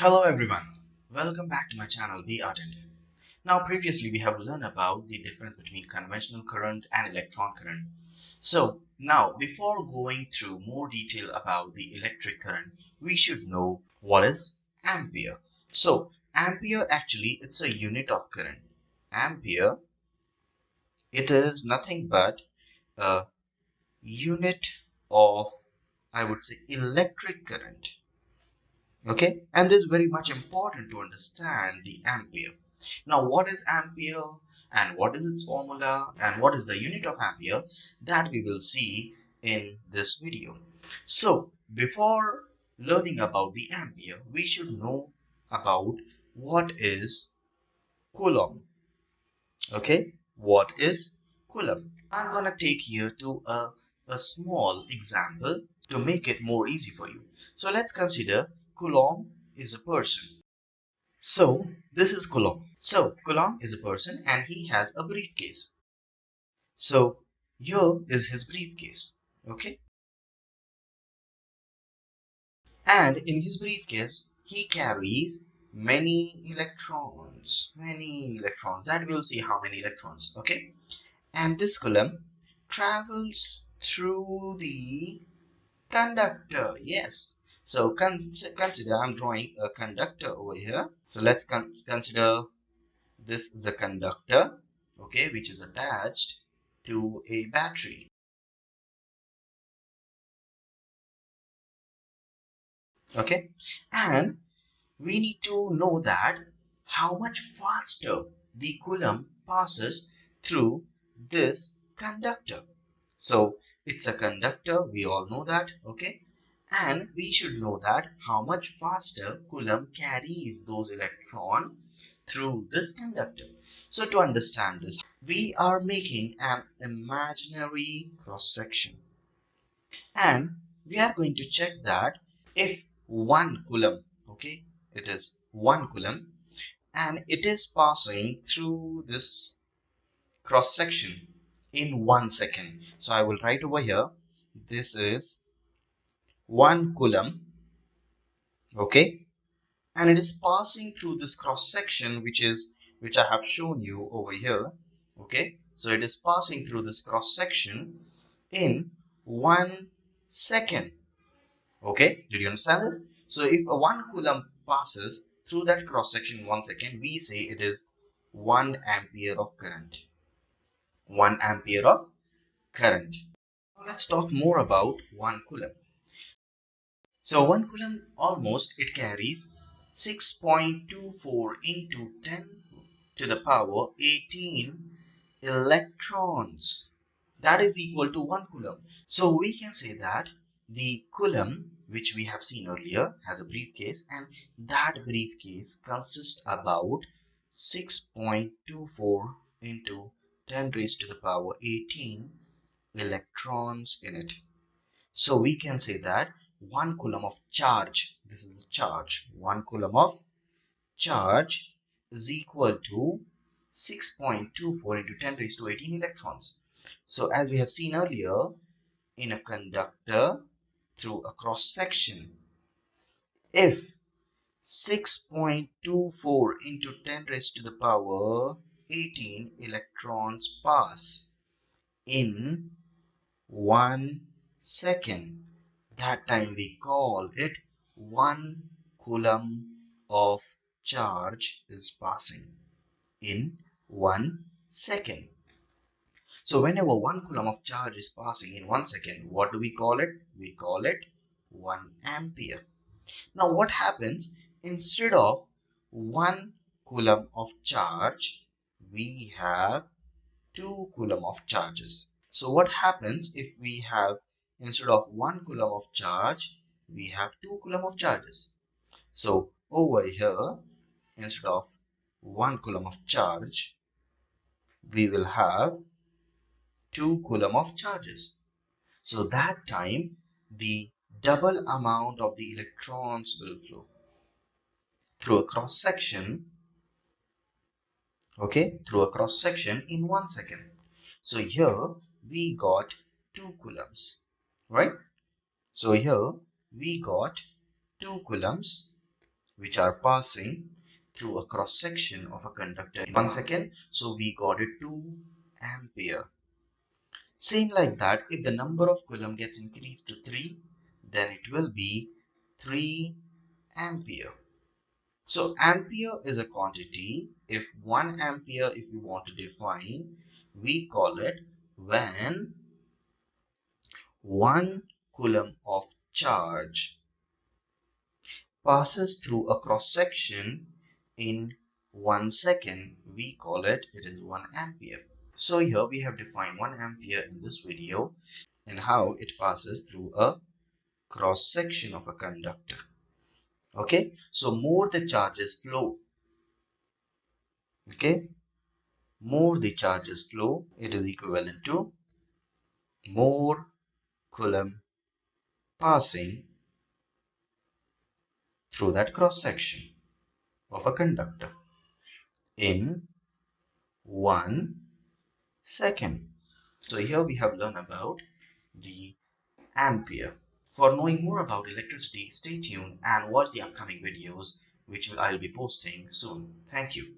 Hello everyone, welcome back to my channel Beardent. Now previously we have learned about the difference between conventional current and electron current. So now before going through more detail about the electric current, we should know what is ampere. So ampere actually it's a unit of current. Ampere, it is nothing but a unit of, I would say, electric current. Okay, and this is very much important to understand the ampere. Now what is ampere and what is its formula and what is the unit of ampere, that we will see in this video. So before learning about the ampere, we should know about what is coulomb. Okay, what is coulomb? I'm gonna take here to a small example to make it more easy for you. So let's consider coulomb is a person. So this is Coulomb. So Coulomb is a person and he has a briefcase. So here is his briefcase. Okay. And in his briefcase, he carries many electrons. Many electrons. That we'll see how many electrons. Okay. And this Coulomb travels through the conductor. Yes. So consider I'm drawing a conductor over here. So let's consider this is a conductor, okay, which is attached to a battery. Okay, and we need to know that how much faster the coulomb passes through this conductor. So it's a conductor, we all know that, okay, and we should know that how much faster coulomb carries those electrons through this conductor. So to understand this, we are making an imaginary cross section and we are going to check that if 1 coulomb, okay, it is 1 coulomb and it is passing through this cross section in 1 second. So I will write over here, this is 1 coulomb, okay, and it is passing through this cross section which I have shown you over here. Okay, so it is passing through this cross section in 1 second. Okay, did you understand this? So if a 1 coulomb passes through that cross section in 1 second, we say it is 1 ampere of current. 1 ampere of current. Now let's talk more about 1 coulomb. So 1 coulomb almost it carries 6.24 into 10 to the power 18 electrons. That is equal to 1 coulomb. So we can say that the coulomb which we have seen earlier has a briefcase and that briefcase consists about 6.24 into 10 raised to the power 18 electrons in it. So we can say that 1 coulomb of charge, this is the charge, 1 coulomb of charge is equal to 6.24 into 10 raised to 18 electrons. So as we have seen earlier, in a conductor through a cross section, if 6.24 into 10 raised to the power 18 electrons pass in 1 second, that time we call it 1 coulomb of charge is passing in 1 second. So whenever 1 coulomb of charge is passing in 1 second, what do we call it? We call it 1 ampere. Now what happens instead of 1 coulomb of charge, we have 2 coulomb of charges. So what happens if we have instead of 1 coulomb of charge, we have 2 coulomb of charges. So over here, instead of 1 coulomb of charge, we will have 2 coulomb of charges. So that time the double amount of the electrons will flow through a cross section, okay, through a cross section in 1 second. So here we got 2 coulombs, right? So here we got 2 coulombs which are passing through a cross section of a conductor in 1 second. So we got it 2 ampere. Same like that, if the number of coulomb gets increased to 3, then it will be 3 ampere. So ampere is a quantity. If 1 ampere, if we want to define, we call it when 1 coulomb of charge passes through a cross section in 1 second, we call it is 1 ampere. So here we have defined 1 ampere in this video and how it passes through a cross section of a conductor. Okay, so more the charges flow, okay, more the charges flow, it is equivalent to more coulomb passing through that cross section of a conductor in 1 second. So here we have learned about the ampere. For knowing more about electricity, stay tuned and watch the upcoming videos which I'll be posting soon. Thank you.